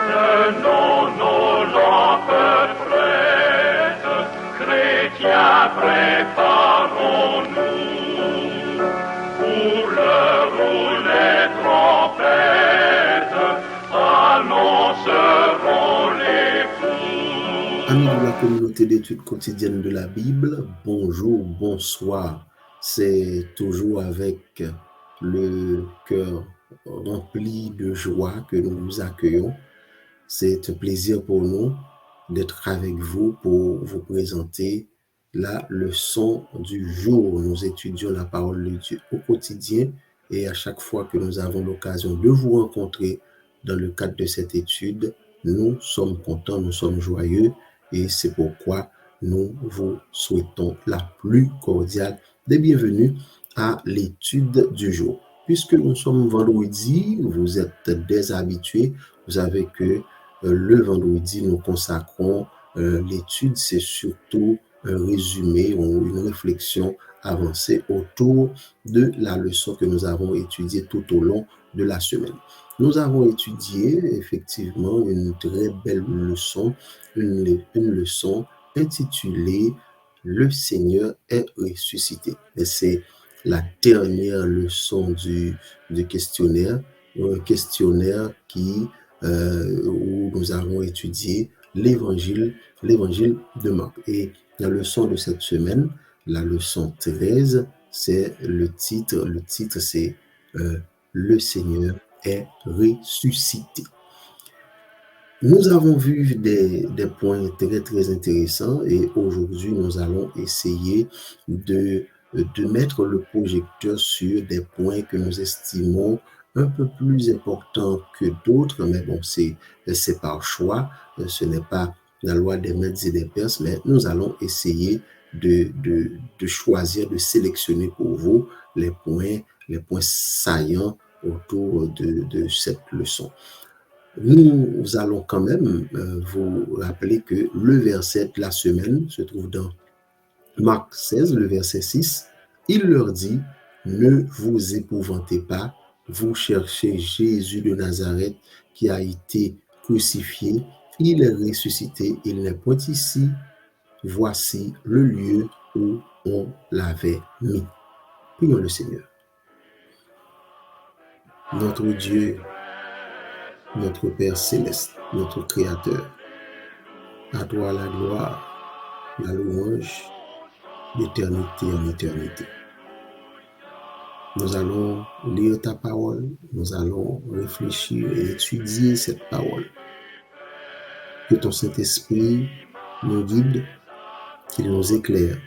Prenons nos lampes prêtes, chrétiens, préparons-nous pour l'heure où les trompettes annonceront l'époux. Amis de la communauté d'études quotidiennes de la Bible, bonjour, bonsoir. C'est toujours avec le cœur rempli de joie que nous vous accueillons. C'est un plaisir pour nous d'être avec vous pour vous présenter la leçon du jour. Nous étudions la parole de Dieu au quotidien et à chaque fois que nous avons l'occasion de vous rencontrer dans le cadre de cette étude, nous sommes contents, nous sommes joyeux et c'est pourquoi nous vous souhaitons la plus cordiale des bienvenues à l'étude du jour. Puisque nous sommes vendredi, vous êtes des habitués, vous savez que le vendredi, nous consacrons l'étude, c'est surtout un résumé ou une réflexion avancée autour de la leçon que nous avons étudiée tout au long de la semaine. Nous avons étudié effectivement une très belle leçon, une leçon intitulée « Le Seigneur est ressuscité ». Et c'est la dernière leçon du questionnaire, un questionnaire où nous avons étudié l'évangile de Marc. Et la leçon de cette semaine, la leçon 13, c'est le titre c'est Le Seigneur est ressuscité. Nous avons vu des points très très intéressants et aujourd'hui nous allons essayer de mettre le projecteur sur des points que nous estimons un peu plus importants que d'autres, mais bon, c'est par choix, ce n'est pas la loi des maîtres et des perses, mais nous allons essayer de choisir, de sélectionner pour vous les points saillants autour de cette leçon. Nous allons quand même vous rappeler que le verset de la semaine se trouve dans Marc 16, le verset 6. Il leur dit, « Ne vous épouvantez pas, vous cherchez Jésus de Nazareth qui a été crucifié. Il est ressuscité, il n'est point ici. Voici le lieu où on l'avait mis. » Prions le Seigneur. Notre Dieu, notre Père céleste, notre Créateur, à toi la gloire, la louange, d'éternité en éternité. Nous allons lire ta parole, nous allons réfléchir et étudier cette parole. Que ton Saint-Esprit nous guide, qu'il nous éclaire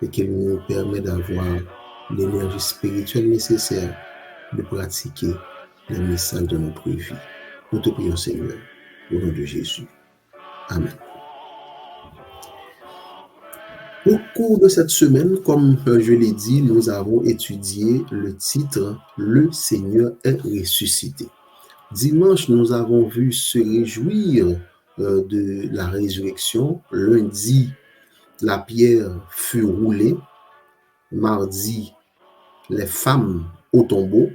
et qu'il nous permette d'avoir l'énergie spirituelle nécessaire de pratiquer les messages de notre vie. Nous te prions, Seigneur, au nom de Jésus. Amen. Au cours de cette semaine, comme je l'ai dit, nous avons étudié le titre « Le Seigneur est ressuscité ». Dimanche, nous avons vu se réjouir de la résurrection. Lundi, la pierre fut roulée. Mardi, les femmes au tombeau.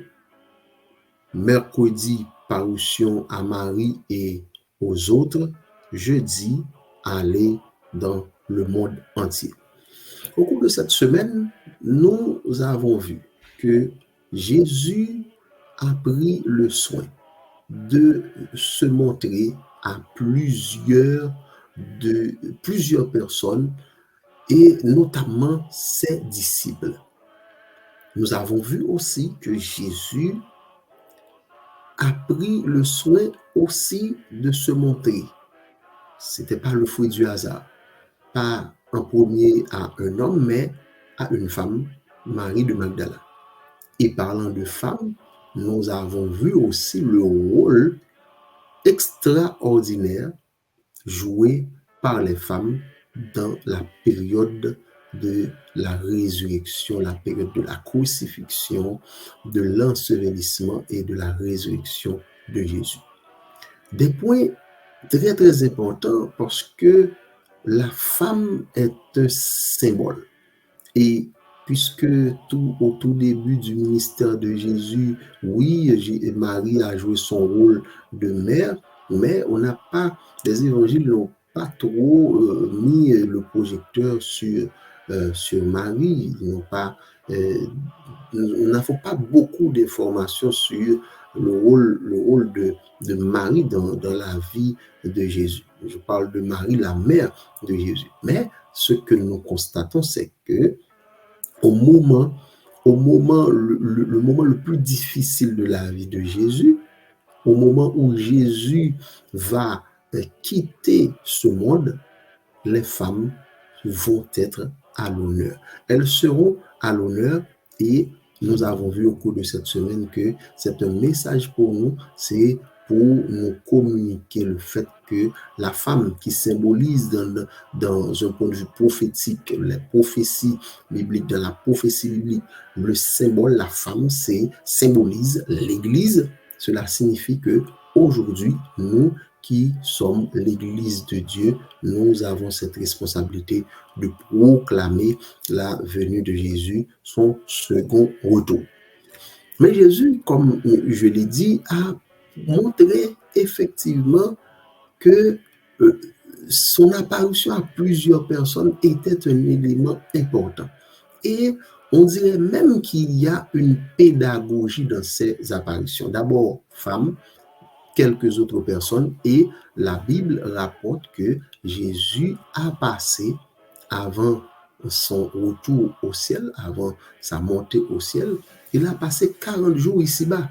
Mercredi, parution à Marie et aux autres. Jeudi, aller dans le monde entier. Au cours de cette semaine, nous avons vu que Jésus a pris le soin de se montrer à plusieurs personnes et notamment ses disciples. Nous avons vu aussi que Jésus a pris le soin aussi de se montrer. C'était pas le fruit du hasard, pas en premier à un homme, mais à une femme, Marie de Magdala. Et parlant de femmes, nous avons vu aussi le rôle extraordinaire joué par les femmes dans la période de la résurrection, la période de la crucifixion, de l'ensevelissement et de la résurrection de Jésus. Des points très très importants parce que la femme est un symbole. Et puisque au tout début du ministère de Jésus, oui, Marie a joué son rôle de mère, Mais les évangiles n'ont pas trop mis le projecteur sur Marie. Ils n'ont pas, nous n'avons pas beaucoup d'informations sur le rôle de Marie dans la vie de Jésus. Je parle de Marie, la mère de Jésus. Mais ce que nous constatons, c'est que au moment, le moment le plus difficile de la vie de Jésus, au moment où Jésus va quitter ce monde, les femmes vont être à l'honneur. Elles seront à l'honneur et nous avons vu au cours de cette semaine que c'est un message pour nous, c'est pour nous communiquer le fait que la femme qui symbolise dans un point de vue prophétique, les prophéties bibliques, dans la prophétie biblique, le symbole, la femme, symbolise l'Église. Cela signifie que aujourd'hui, nous qui sommes l'Église de Dieu, nous avons cette responsabilité de proclamer la venue de Jésus, son second retour. Mais Jésus, comme je l'ai dit, a montré effectivement que son apparition à plusieurs personnes était un élément important. Et on dirait même qu'il y a une pédagogie dans ces apparitions. D'abord, femmes, quelques autres personnes, et la Bible rapporte que Jésus a passé, avant son retour au ciel, avant sa montée au ciel, il a passé 40 jours ici-bas.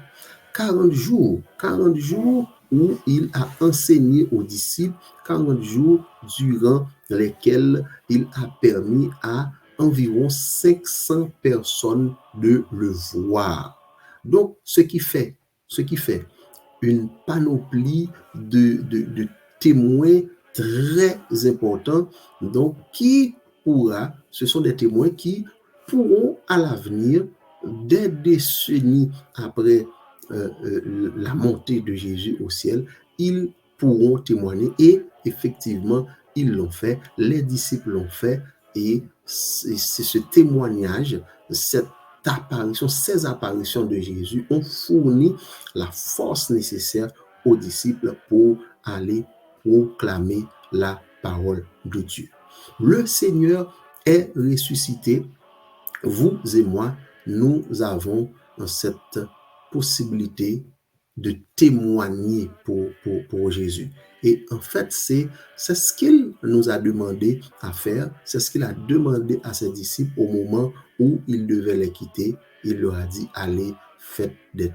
40 jours où il a enseigné aux disciples, 40 jours durant lesquels il a permis à environ 500 personnes de le voir. Donc, ce qui fait une panoplie de témoins très importants, donc ce sont des témoins qui pourront à l'avenir, des décennies après la montée de Jésus au ciel, ils pourront témoigner, et effectivement, ils l'ont fait, les disciples l'ont fait, et c'est ce témoignage, ces apparitions de Jésus ont fourni la force nécessaire aux disciples pour aller proclamer la parole de Dieu. Le Seigneur est ressuscité. Vous et moi, nous avons cette possibilité de témoigner pour Jésus. Et en fait, c'est ce qu'il nous a demandé à faire, c'est ce qu'il a demandé à ses disciples au moment où il devait les quitter. Il leur a dit, allez, faites de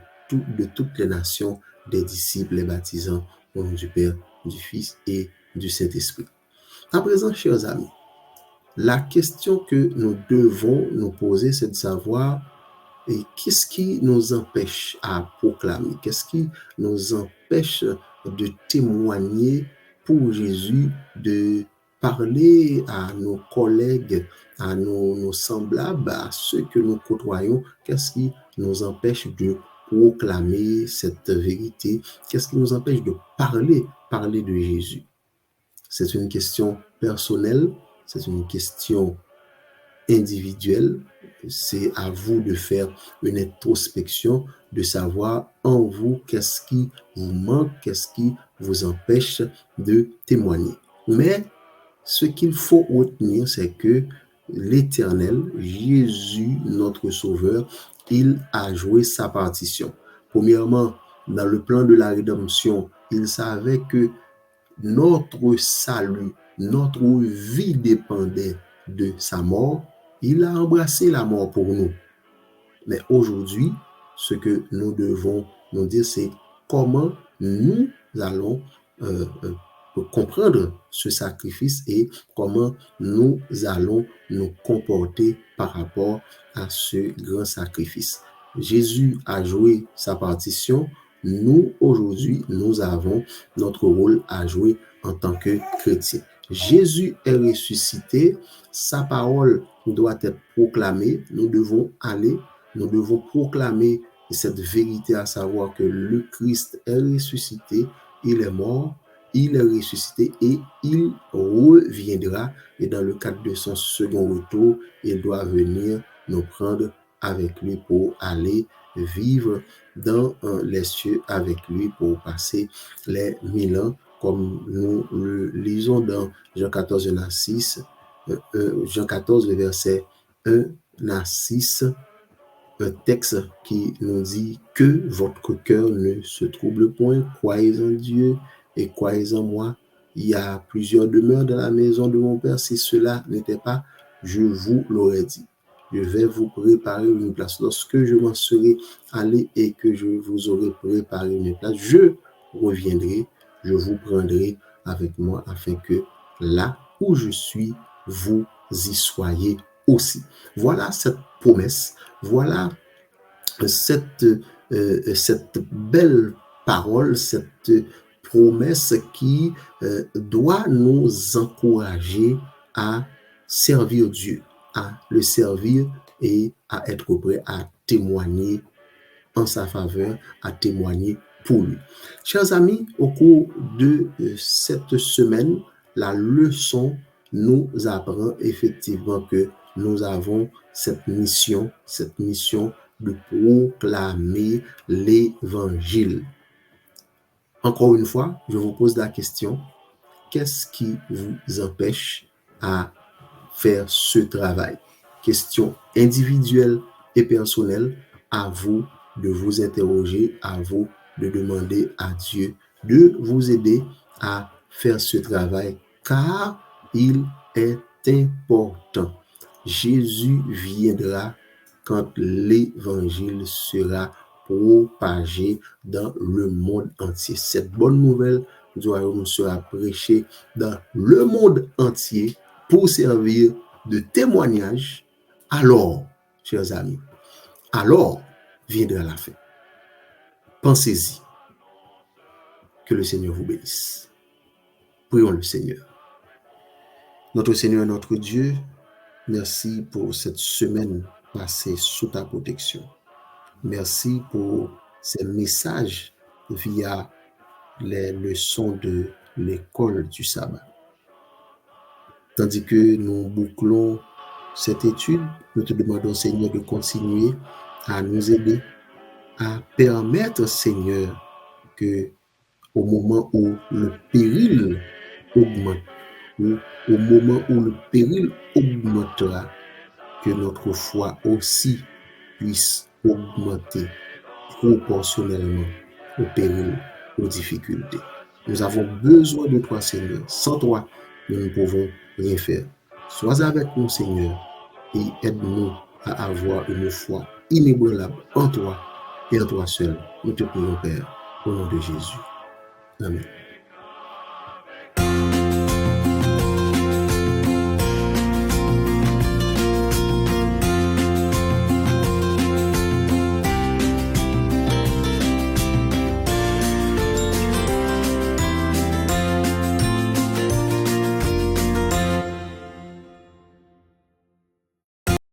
toutes les nations des disciples, les baptisant au nom du Père, du Fils et du Saint-Esprit. À présent, chers amis, la question que nous devons nous poser, c'est de savoir qu'est-ce qui nous empêche à proclamer, qu'est-ce qui nous empêche de témoigner pour Jésus, de parler à nos collègues, à nos semblables, à ceux que nous côtoyons, qu'est-ce qui nous empêche de proclamer cette vérité, qu'est-ce qui nous empêche de parler de Jésus. C'est une question personnelle, c'est une question individuelle. C'est à vous de faire une introspection, de savoir en vous qu'est-ce qui vous manque, qu'est-ce qui vous empêche de témoigner. Mais ce qu'il faut retenir, c'est que l'Éternel, Jésus, notre Sauveur, il a joué sa partition. Premièrement, dans le plan de la rédemption, il savait que notre salut, notre vie dépendait de sa mort. Il a embrassé la mort pour nous. Mais aujourd'hui, ce que nous devons nous dire, c'est comment nous allons comprendre ce sacrifice et comment nous allons nous comporter par rapport à ce grand sacrifice. Jésus a joué sa partition. Nous, aujourd'hui, nous avons notre rôle à jouer en tant que chrétiens. Jésus est ressuscité, sa parole doit être proclamée, nous devons aller, nous devons proclamer cette vérité, à savoir que le Christ est ressuscité, il est mort, il est ressuscité et il reviendra, et dans le cadre de son second retour, il doit venir nous prendre avec lui pour aller vivre dans les cieux avec lui pour passer les 1000 ans, comme nous le lisons dans Jean 14, 1 à 6, Jean 14, le verset 1 à 6, un texte qui nous dit que votre cœur ne se trouble point, croyez en Dieu et croyez en moi. Il y a plusieurs demeures dans la maison de mon Père. Si cela n'était pas, je vous l'aurais dit. Je vais vous préparer une place. Lorsque je m'en serai allé et que je vous aurai préparé une place, je reviendrai, je vous prendrai avec moi afin que là où je suis, vous y soyez aussi. Voilà cette promesse. Voilà cette belle parole, cette promesse qui doit nous encourager à servir Dieu, à le servir et à être prêt à témoigner en sa faveur, à témoigner pour lui. Chers amis, au cours de cette semaine, la leçon nous apprend effectivement que nous avons cette mission de proclamer l'évangile. Encore une fois, je vous pose la question, qu'est-ce qui vous empêche à faire ce travail? Question individuelle et personnelle, à vous de vous interroger, à vous de demander à Dieu de vous aider à faire ce travail, car il est important. Jésus viendra quand l'évangile sera propagé dans le monde entier. Cette bonne nouvelle du royaume sera prêchée dans le monde entier pour servir de témoignage. Alors, chers amis, alors viendra la fin. Pensez-y. Que le Seigneur vous bénisse. Prions le Seigneur. Notre Seigneur, notre Dieu, merci pour cette semaine passée sous ta protection. Merci pour ces messages via les leçons de l'école du sabbat. Tandis que nous bouclons cette étude, nous te demandons, Seigneur, de continuer à nous aider, à permettre, Seigneur, que au moment où le péril augmente, ou au moment où le péril augmentera, que notre foi aussi puisse augmenter proportionnellement au péril, aux difficultés. Nous avons besoin de toi, Seigneur. Sans toi, nous ne pouvons rien faire. Sois avec nous, Seigneur, et aide-nous à avoir une foi inébranlable en toi et en toi seul. Nous te prions, Père, au nom de Jésus. Amen.